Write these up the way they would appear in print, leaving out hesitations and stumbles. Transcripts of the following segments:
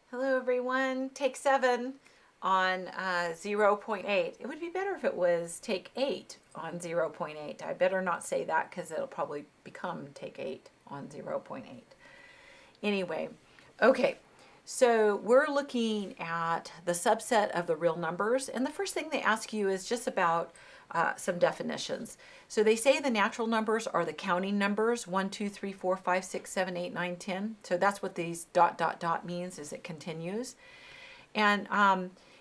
Hello everyone, take 7 on 0.8. It would be better if it was take 8 on 0.8. I better not say that because it'll probably become take 8 on 0.8. Anyway, okay, so we're looking at the subset of the real numbers, and the first thing they ask you is just about some definitions. So they say the natural numbers are the counting numbers 1, 2, 3, 4, 5, 6, 7, 8, 9, 10. So that's what these dot dot dot means, is it continues. And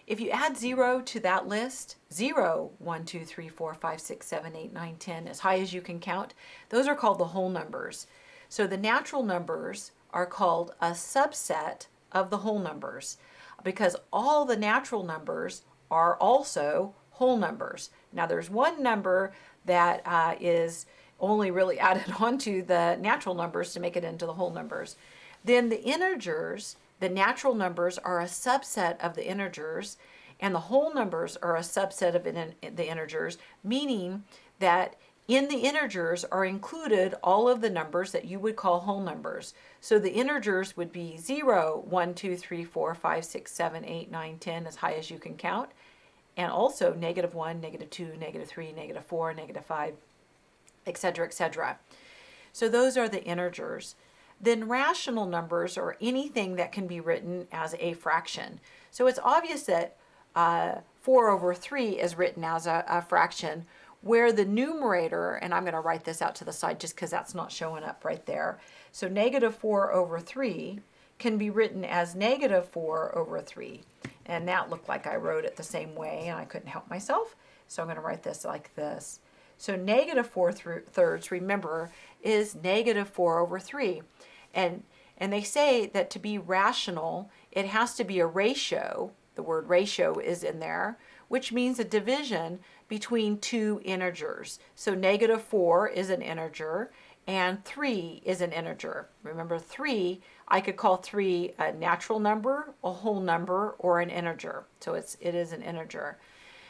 if you add 0 to that list, 0, 1, 2, 3, 4, 5, 6, 7, 8, 9, 10, as high as you can count, those are called the whole numbers. So the natural numbers are called a subset of the whole numbers because all the natural numbers are also whole numbers. Now there's one number that is only really added onto the natural numbers to make it into the whole numbers. Then the integers, the natural numbers are a subset of the integers, and the whole numbers are a subset of the integers, meaning that in the integers are included all of the numbers that you would call whole numbers. So the integers would be 0, 1, 2, 3, 4, 5, 6, 7, 8, 9, 10, as high as you can count, and also -1, -2, -3, -4, -5, etc., etc. So those are the integers. Then rational numbers are anything that can be written as a fraction. So it's obvious that 4 over 3 is written as a fraction, where the numerator, and I'm going to write this out to the side just because that's not showing up right there. So -4 over 3 can be written as -4 over 3. And that looked like I wrote it the same way, and I couldn't help myself. So I'm going to write this like this. So -4 thirds, remember, is -4 over 3. And they say that to be rational, it has to be a ratio. The word ratio is in there, which means a division between two integers. So -4 is an integer, and 3 is an integer. Remember, 3, I could call 3 a natural number, a whole number, or an integer. So it is an integer.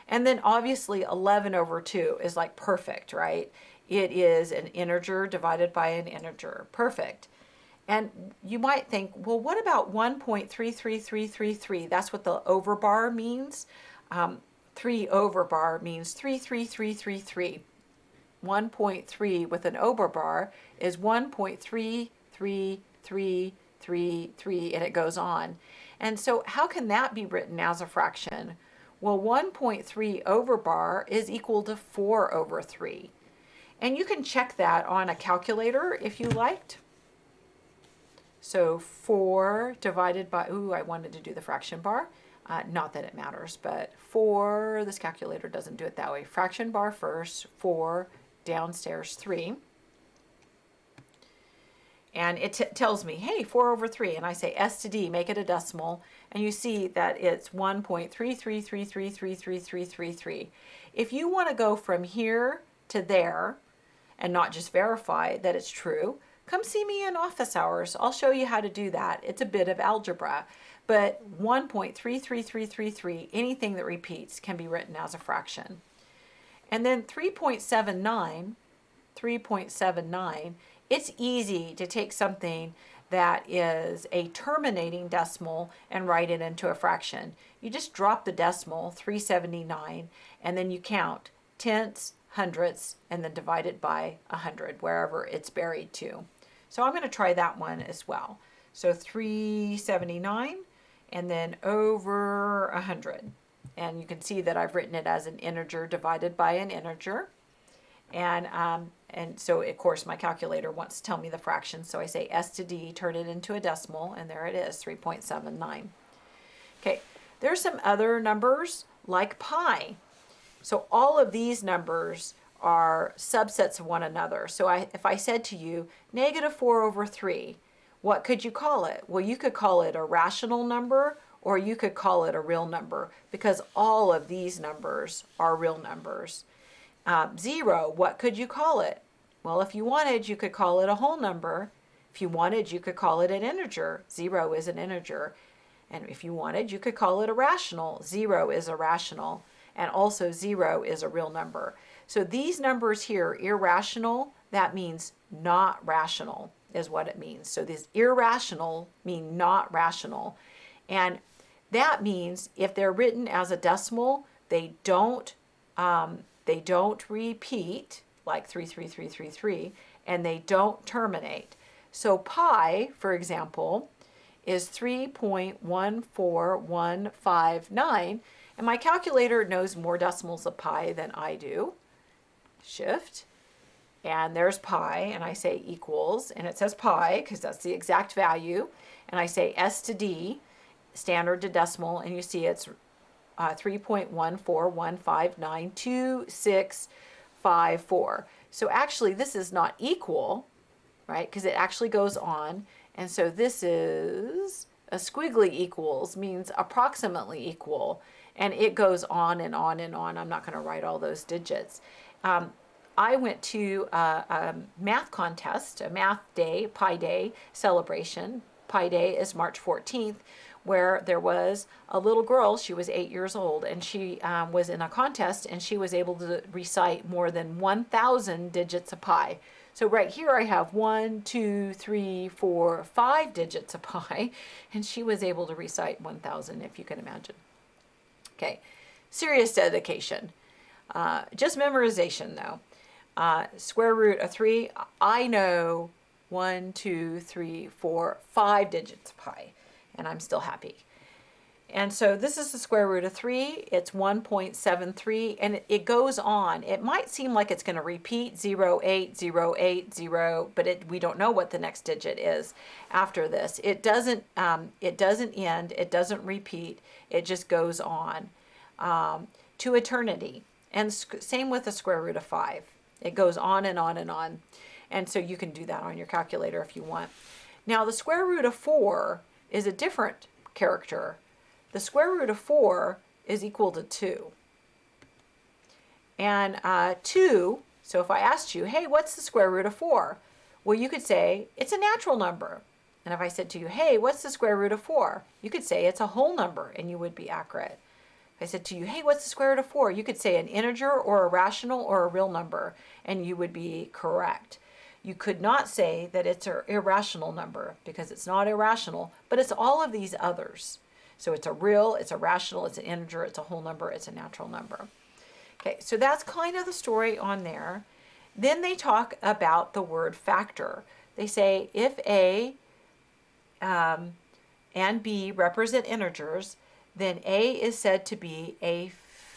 And then obviously 11 over 2 is like perfect, right? It is an integer divided by an integer. Perfect. And you might think, well, what about 1.33333? That's what the over bar means. 3 over bar means 33333. 1.3 with an over bar is 1.33333, and it goes on. And so how can that be written as a fraction? Well, 1.3 over bar is equal to 4 over 3. And you can check that on a calculator if you liked. So 4 divided by, I wanted to do the fraction bar. Not that it matters, but 4, this calculator doesn't do it that way. Fraction bar first, 4, downstairs 3. And it tells me, hey, 4 over 3. And I say S to D, make it a decimal. And you see that it's 1.333333333. If you want to go from here to there and not just verify that it's true, come see me in office hours. I'll show you how to do that. It's a bit of algebra. But 1.33333, anything that repeats, can be written as a fraction. And then 3.79, it's easy to take something that is a terminating decimal and write it into a fraction. You just drop the decimal, 379, and then you count tenths, hundredths, and then divide it by 100, wherever it's buried to. So I'm going to try that one as well. So 379 and then over 100. And you can see that I've written it as an integer divided by an integer. And so, of course, my calculator wants to tell me the fraction. So I say S to D, turn it into a decimal, and there it is, 3.79. Okay, there's some other numbers like pi. So all of these numbers are subsets of one another. So if I said to you, -4 over 3, what could you call it? Well, you could call it a rational number, or you could call it a real number, because all of these numbers are real numbers. 0, what could you call it? Well, if you wanted, you could call it a whole number. If you wanted, you could call it an integer. 0 is an integer. And if you wanted, you could call it a rational. 0 is a rational. And also 0 is a real number. So these numbers here, irrational, that means not rational, is what it means. So these irrational mean not rational. And that means if they're written as a decimal, they don't repeat like 33333, and they don't terminate. So pi, for example, is 3.14159, and my calculator knows more decimals of pi than I do. Shift, and there's pi, and I say equals, and it says pi because that's the exact value, and I say S to D, standard to decimal, and you see it's 3.141592654. So actually this is not equal, right? Because it actually goes on. And so this is a squiggly equals, means approximately equal. And it goes on and on and on. I'm not going to write all those digits. I went to a math contest, a math day, Pi Day celebration. Pi Day is March 14th, where there was a little girl, she was 8 years old, and she was in a contest, and she was able to recite more than 1,000 digits of pi. So right here I have 1, 2, 3, 4, 5 digits of pi, and she was able to recite 1,000, if you can imagine. Okay, serious dedication. Just memorization though. Square root of 3, I know 1, 2, 3, 4, 5 digits of pi, and I'm still happy. And so this is the square root of 3. It's 1.73, and it goes on. It might seem like it's going to repeat 0, 8, 0, 8, 0, but we don't know what the next digit is after this. It doesn't end. It doesn't repeat. It just goes on to eternity. And same with the square root of 5. It goes on and on and on. And so you can do that on your calculator if you want. Now the square root of 4 is a different character. The square root of 4 is equal to 2. And 2, so if I asked you, hey, what's the square root of 4? Well, you could say, it's a natural number. And if I said to you, hey, what's the square root of 4? You could say it's a whole number, and you would be accurate. If I said to you, hey, what's the square root of 4? You could say an integer or a rational or a real number, and you would be correct. You could not say that it's an irrational number, because it's not irrational, but it's all of these others. So it's a real, it's a rational, it's an integer, it's a whole number, it's a natural number. Okay, so that's kind of the story on there. Then they talk about the word factor. They say if A and B represent integers, then A is said to be a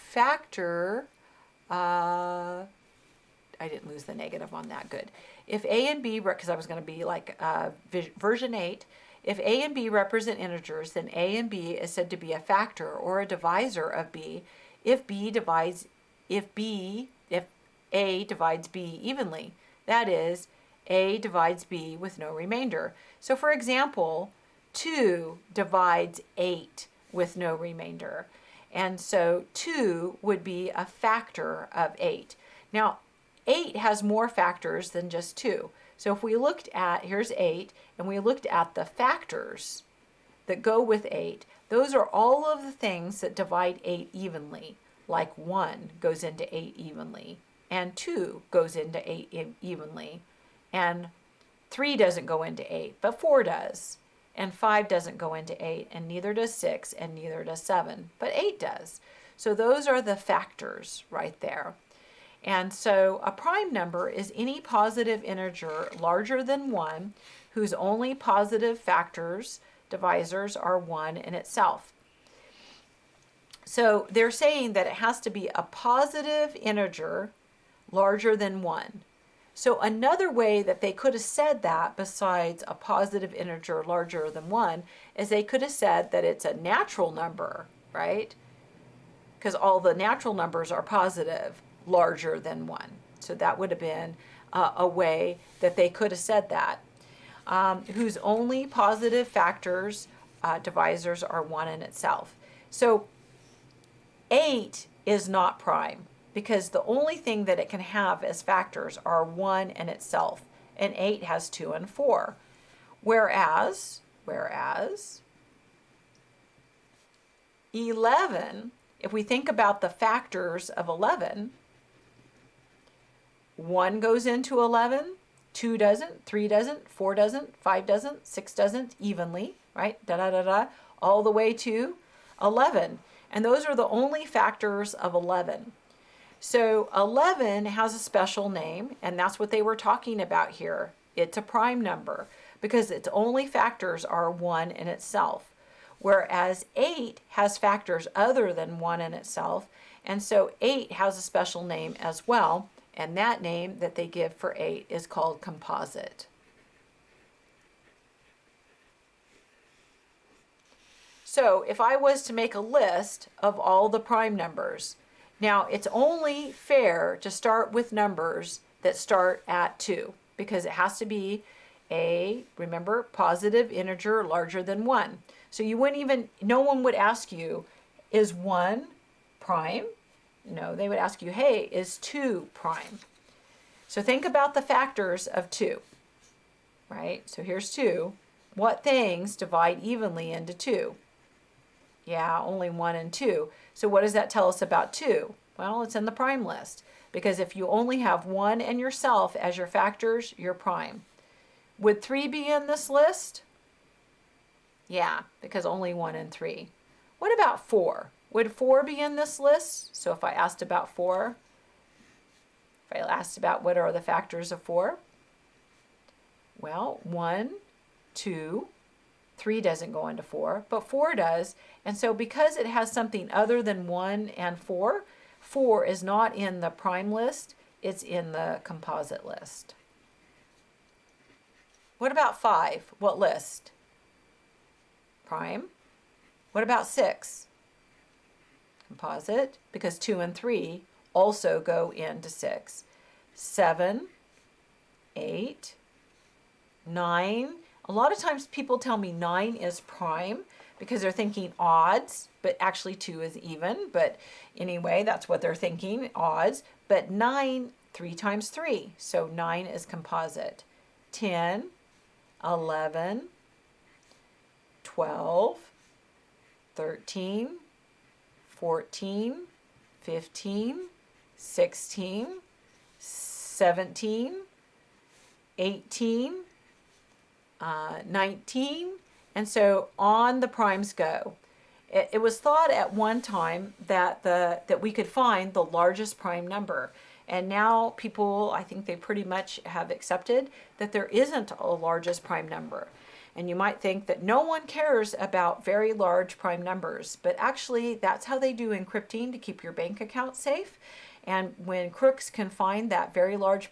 factor. I didn't lose the negative on that, good. If A and B, because I was going to be like version 8, if A and B represent integers, then A and B is said to be a factor or a divisor of B if A divides B evenly. That is, A divides B with no remainder. So for example, 2 divides 8 with no remainder. And so 2 would be a factor of 8. Now, 8 has more factors than just 2. So if we looked at, here's 8, and we looked at the factors that go with 8, those are all of the things that divide 8 evenly, like 1 goes into 8 evenly, and 2 goes into 8 evenly, and 3 doesn't go into 8, but 4 does, and 5 doesn't go into 8, and neither does 6, and neither does 7, but 8 does. So those are the factors right there. And so a prime number is any positive integer larger than 1 whose only positive factors, divisors, are 1 in itself. So they're saying that it has to be a positive integer larger than 1. So another way that they could have said that besides a positive integer larger than 1 is they could have said that it's a natural number, right? Because all the natural numbers are positive, larger than 1. So that would have been a way that they could have said that. Whose only positive factors, divisors, are 1 in itself. So 8 is not prime because the only thing that it can have as factors are 1 in itself, and 8 has 2 and 4. Whereas 11, if we think about the factors of 11, 1 goes into 11, 2 doesn't, 3 doesn't, 4 doesn't, 5 doesn't, 6 doesn't evenly, right? Da da da da, all the way to 11. And those are the only factors of 11. So 11 has a special name, and that's what they were talking about here. It's a prime number because its only factors are 1 in itself, whereas 8 has factors other than 1 in itself, and so 8 has a special name as well, and that name that they give for 8 is called composite. So if I was to make a list of all the prime numbers, now it's only fair to start with numbers that start at 2 because it has to be a, remember, positive integer larger than 1. So you wouldn't even, no one would ask you, is 1 prime? No, they would ask you, hey, is 2 prime? So think about the factors of 2, right? So here's 2. What things divide evenly into 2? Yeah, only 1 and 2. So what does that tell us about 2? Well, it's in the prime list. Because if you only have 1 and yourself as your factors, you're prime. Would 3 be in this list? Yeah, because only 1 and 3. What about 4? Would 4 be in this list? So if I asked about 4, if I asked about what are the factors of 4? Well, 1, 2, 3 doesn't go into 4, but 4 does. And so because it has something other than 1 and 4, 4 is not in the prime list, it's in the composite list. What about 5? What list? Prime. What about 6? Composite, because 2 and 3 also go into 6. 7, 8, 9. A lot of times people tell me 9 is prime because they're thinking odds, but actually 2 is even. But anyway, that's what they're thinking, odds. But 9, 3 times 3, so 9 is composite. 10, 11, 12, 13, 14, 15, 16, 17, 18, 19, and so on the primes go. It was thought at one time that we could find the largest prime number, and now people, I think they pretty much have accepted that there isn't a largest prime number. And you might think that no one cares about very large prime numbers, but actually that's how they do encrypting to keep your bank account safe. And when crooks can find that very large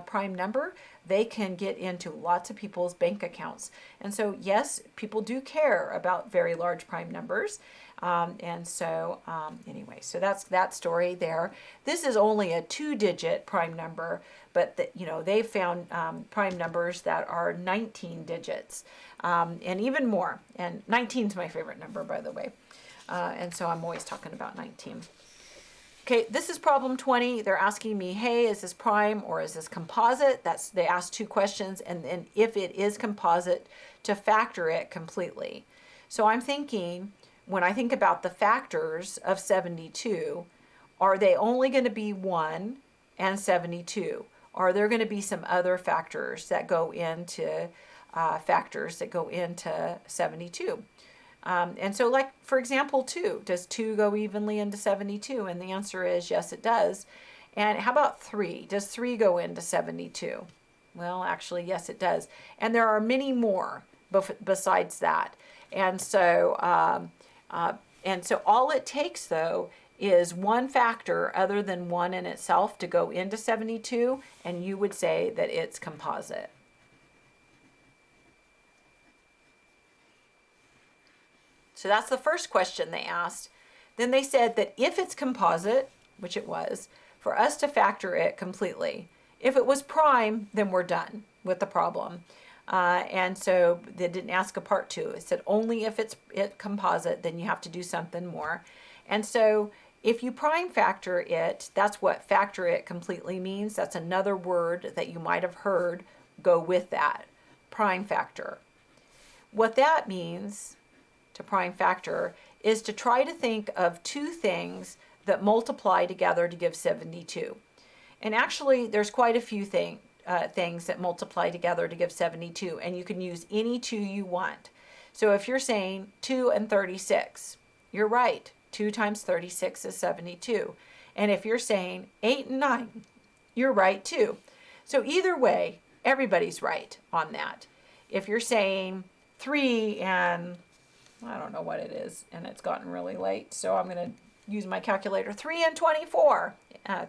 prime number, they can get into lots of people's bank accounts. And so, yes, people do care about very large prime numbers. Anyway, so that's that story there. This is only a 2-digit prime number, but they found prime numbers that are 19 digits and even more. And 19 is my favorite number, by the way. And so I'm always talking about 19. Okay, this is problem 20. They're asking me, hey, is this prime or is this composite? They asked 2 questions, and then if it is composite, to factor it completely. So I'm thinking, when I think about the factors of 72, are they only going to be 1 and 72? Are there going to be some other factors that go into 72? And so, like, for example, 2. Does 2 go evenly into 72? And the answer is yes, it does. And how about 3? Does 3 go into 72? Well, actually, yes, it does. And there are many more besides that. And so all it takes, though, is one factor other than 1 in itself to go into 72, and you would say that it's composite. So that's the first question they asked. Then they said that if it's composite, which it was, for us to factor it completely. If it was prime, then we're done with the problem. And so they didn't ask a part 2. It said only if it's composite, then you have to do something more. And so if you prime factor it, that's what factor it completely means. That's another word that you might have heard go with that, prime factor. What that means to prime factor is to try to think of 2 things that multiply together to give 72. And actually, there's quite a few things that multiply together to give 72, and you can use any 2 you want. So if you're saying 2 and 36, you're right. 2 times 36 is 72. And if you're saying 8 and 9, you're right too. So either way, everybody's right on that. If you're saying 3 and I don't know what it is, and it's gotten really late, so I'm going to use my calculator. 3 and 24.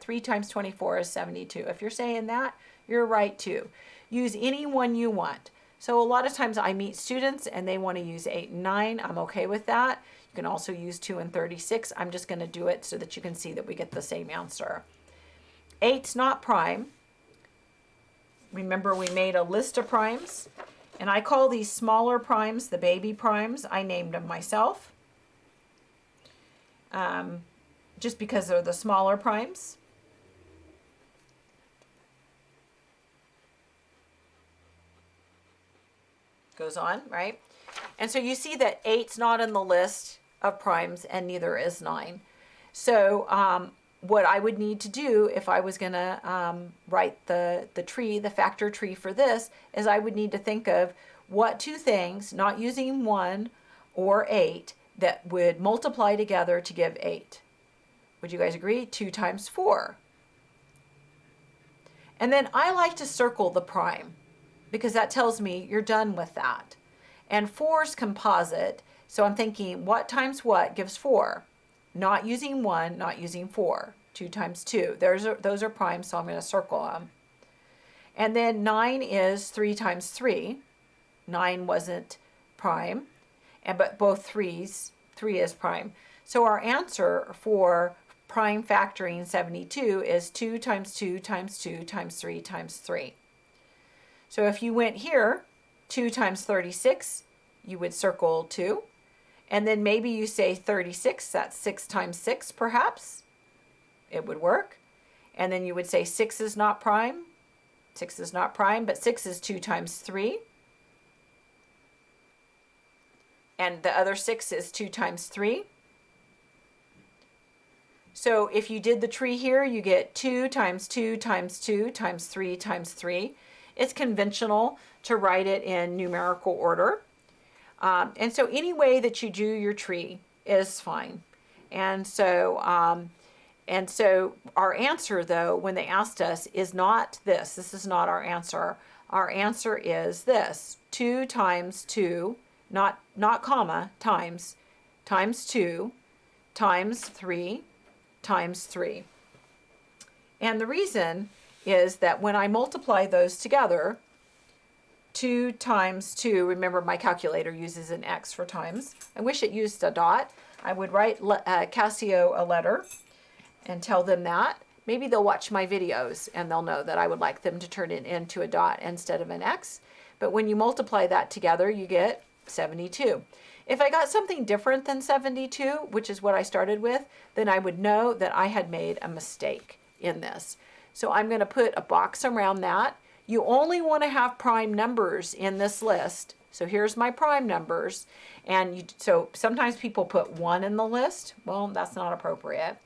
3 times 24 is 72. If you're saying that, you're right too. Use any one you want. So a lot of times I meet students and they want to use 8 and 9. I'm okay with that. You can also use 2 and 36. I'm just going to do it so that you can see that we get the same answer. 8's not prime. Remember, we made a list of primes, and I call these smaller primes the baby primes. I named them myself, just because they're the smaller primes. Goes on, right? And so you see that 8's not in the list of primes, and neither is 9. So what I would need to do if I was going to write the tree, the factor tree for this, is I would need to think of what two things, not using 1 or 8, that would multiply together to give 8. Would you guys agree? 2 times 4. And then I like to circle the prime, because that tells me you're done with that. And 4's composite, so I'm thinking what times what gives 4? Not using 1, not using 4. 2 times 2. Those are primes, so I'm going to circle them. And then 9 is 3 times 3. 9 wasn't prime, but both 3 is prime. So our answer for prime factoring 72 is 2 times 2 times 2 times 3 times 3. So if you went here, 2 times 36, you would circle 2. And then maybe you say 36, that's 6 times 6 perhaps. It would work. And then you would say 6 is not prime. 6 is not prime, but 6 is 2 times 3. And the other 6 is 2 times 3. So if you did the tree here, you get 2 times 2 times 2 times 3 times 3. It's conventional to write it in numerical order. And so any way that you do your tree is fine. And so our answer, though, when they asked us, is not this. This is not our answer. Our answer is this: 2 times 2, not comma, times 2 times 3 times 3. And the reason is that when I multiply those together, 2 times 2, remember my calculator uses an X for times. I wish it used a dot. I would write Casio a letter and tell them that. Maybe they'll watch my videos and they'll know that I would like them to turn it into a dot instead of an X. But when you multiply that together, you get 72. If I got something different than 72, which is what I started with, then I would know that I had made a mistake in this. So I'm going to put a box around that. You only want to have prime numbers in this list. So here's my prime numbers. And so sometimes people put 1 in the list. Well, that's not appropriate.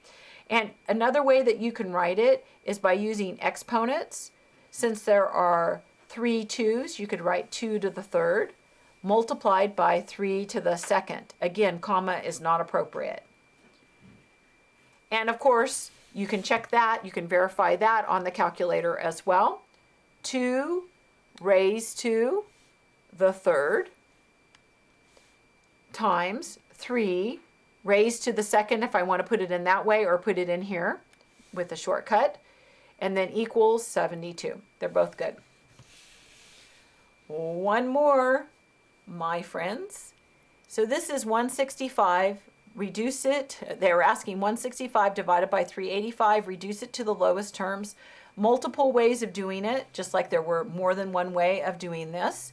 And another way that you can write it is by using exponents. Since there are 3 2's, you could write 2 to the third multiplied by 3 to the second. Again, comma is not appropriate. And of course, you can check that. You can verify that on the calculator as well. 2 raised to the third times 3 raised to the second, if I want to put it in that way, or put it in here with a shortcut, and then equals 72. They're both good. One more, my friends. So this is 165. Reduce it. They were asking 165 divided by 385. Reduce it to the lowest terms. Multiple ways of doing it, just like there were more than one way of doing this.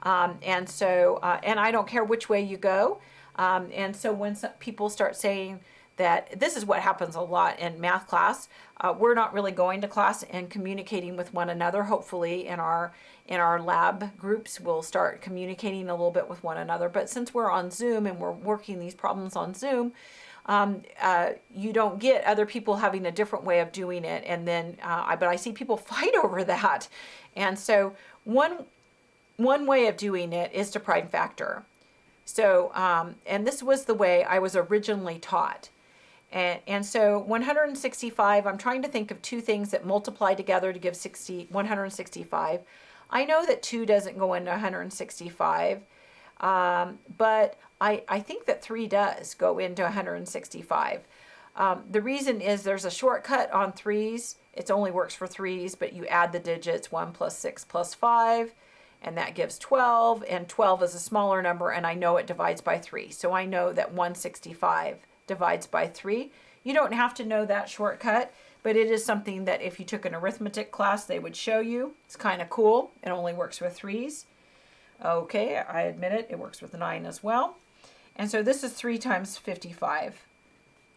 And I don't care which way you go. And so when people start saying that, this is what happens a lot in math class. We're not really going to class and communicating with one another. Hopefully in our lab groups, we'll start communicating a little bit with one another. But since we're on Zoom and we're working these problems on Zoom, you don't get other people having a different way of doing it. And then, but I see people fight over that. And so one way of doing it is to prime factor. So, and this was the way I was originally taught. And so 165, I'm trying to think of two things that multiply together to give 165. I know that 2 doesn't go into 165, but I think that 3 does go into 165. The reason is there's a shortcut on 3s. It only works for 3s, but you add the digits 1 plus 6 plus 5, and that gives 12, and 12 is a smaller number, and I know it divides by 3. So I know that 165 divides by 3. You don't have to know that shortcut, but it is something that if you took an arithmetic class, they would show you. It's kind of cool. It only works with 3s. Okay, I admit it. It works with 9 as well. And so this is 3 times 55,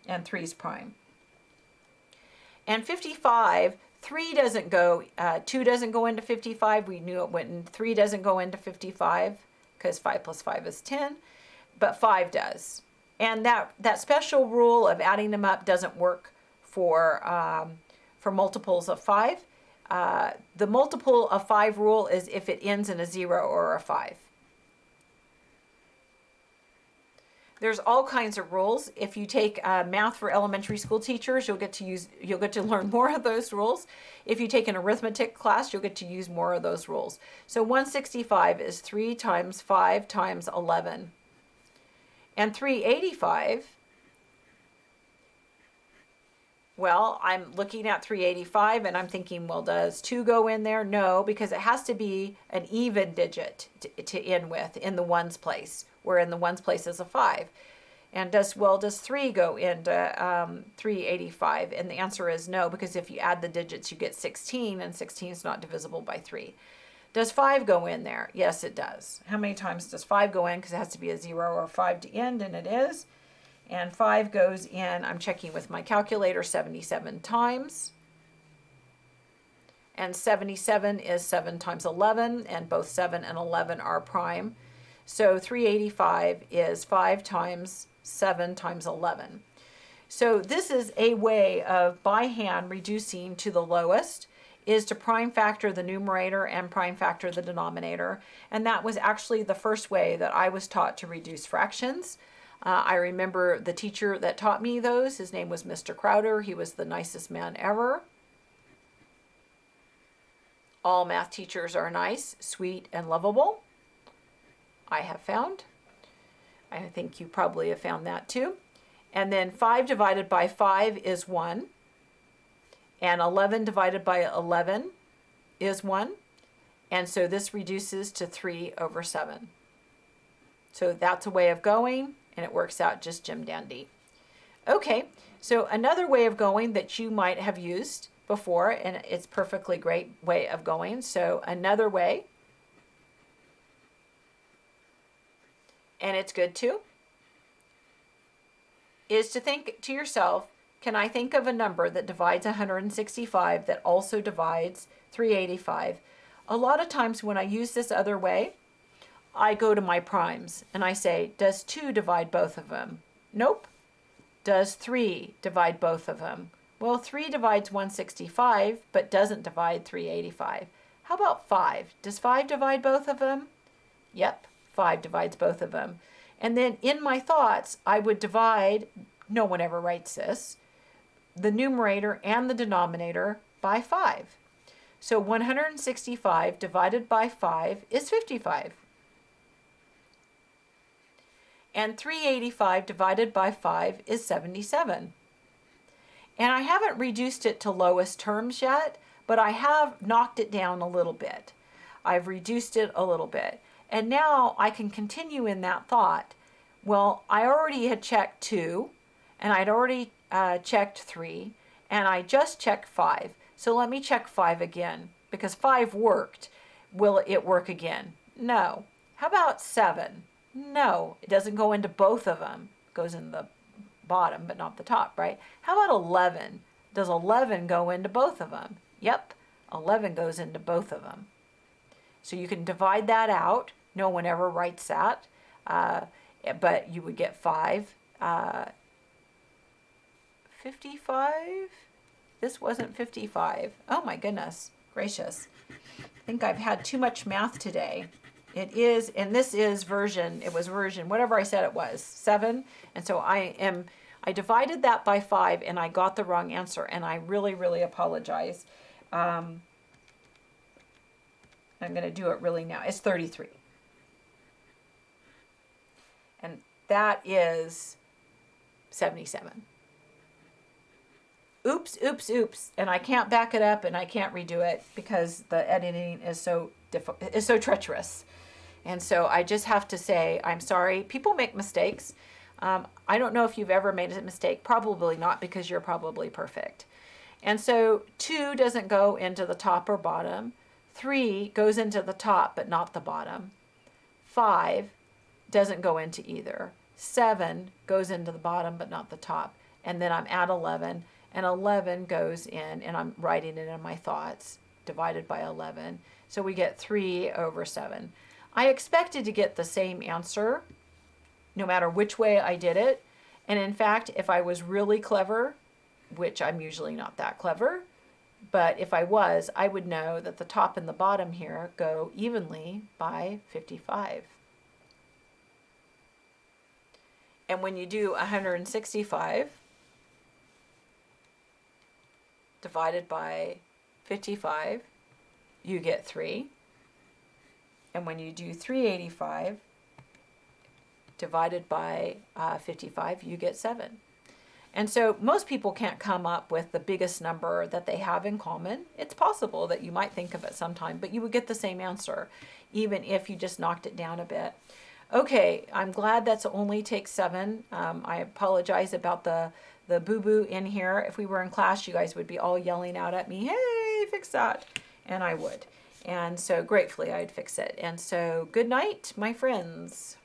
and 3's prime. And 55, 3 doesn't go, 2 doesn't go into 55. We knew it wouldn't. 3 doesn't go into 55 because 5 plus 5 is 10, but 5 does. And that special rule of adding them up doesn't work for multiples of 5. The multiple of 5 rule is if it ends in a 0 or a 5. There's all kinds of rules. If you take math for elementary school teachers, you'll get to learn more of those rules. If you take an arithmetic class, you'll get to use more of those rules. So 165 is 3 times 5 times 11. And 385, well, I'm looking at 385 and I'm thinking, well, does 2 go in there? No, because it has to be an even digit to end with in the ones place, where in the ones place is a 5. And does 3 go into 385? And the answer is no, because if you add the digits, you get 16, and 16 is not divisible by 3. Does 5 go in there? Yes, it does. How many times does 5 go in? Because it has to be a 0 or 5 to end, and it is. And 5 goes in, I'm checking with my calculator, 77 times. And 77 is 7 times 11, and both 7 and 11 are prime. So 385 is 5 times 7 times 11. So this is a way of by hand reducing to the lowest, is to prime factor the numerator and prime factor the denominator. And that was actually the first way that I was taught to reduce fractions. I remember the teacher that taught me those. His name was Mr. Crowder. He was the nicest man ever. All math teachers are nice, sweet, and lovable, I have found. I think you probably have found that too. And then 5 divided by 5 is 1. And 11 divided by 11 is 1. And so this reduces to 3 over 7. So that's a way of going, and it works out just Jim Dandy. Okay, so another way of going that you might have used before, and it's perfectly great way of going. So another way, and it's good too, is to think to yourself, can I think of a number that divides 165 that also divides 385? A lot of times when I use this other way, I go to my primes and I say, does 2 divide both of them? Nope. Does 3 divide both of them? Well, 3 divides 165, but doesn't divide 385. How about 5? Does 5 divide both of them? Yep, 5 divides both of them. And then in my thoughts, I would divide, no one ever writes this, the numerator and the denominator by 5. So 165 divided by 5 is 55. And 385 divided by 5 is 77. And I haven't reduced it to lowest terms yet, but I have knocked it down a little bit. I've reduced it a little bit. And now I can continue in that thought. Well, I already had checked 2, and I'd already checked 3, and I just checked 5. So let me check 5 again, because 5 worked. Will it work again? No. How about 7? No, it doesn't go into both of them. It goes in the bottom, but not the top, right? How about 11? Does 11 go into both of them? Yep, 11 goes into both of them. So you can divide that out. No one ever writes that, but you would get 5. 55? This wasn't 55. Oh my goodness gracious. I think I've had too much math today. It is, and this is version, it was version, whatever I said it was, 7. And so I divided that by 5 and I got the wrong answer, and I really, really apologize. I'm going to do it really now. It's 33. And that is 77. Oops, oops, oops. And I can't back it up and I can't redo it because the editing is so treacherous. And so I just have to say, I'm sorry. People make mistakes. I don't know if you've ever made a mistake. Probably not, because you're probably perfect. And so 2 doesn't go into the top or bottom. 3 goes into the top but not the bottom. 5 doesn't go into either. 7 goes into the bottom but not the top. And then I'm at 11, and 11 goes in, and I'm writing it in my thoughts, divided by 11. So we get 3 over 7. I expected to get the same answer no matter which way I did it. And in fact, if I was really clever, which I'm usually not that clever, but if I was, I would know that the top and the bottom here go evenly by 55. And when you do 165 divided by 55, you get 3. And when you do 385 divided by 55, you get 7. And so most people can't come up with the biggest number that they have in common. It's possible that you might think of it sometime, but you would get the same answer, even if you just knocked it down a bit. Okay, I'm glad that's only take 7. I apologize about the boo-boo in here. If we were in class, you guys would be all yelling out at me, hey, fix that. And I would. And so gratefully I'd fix it. And so good night, my friends.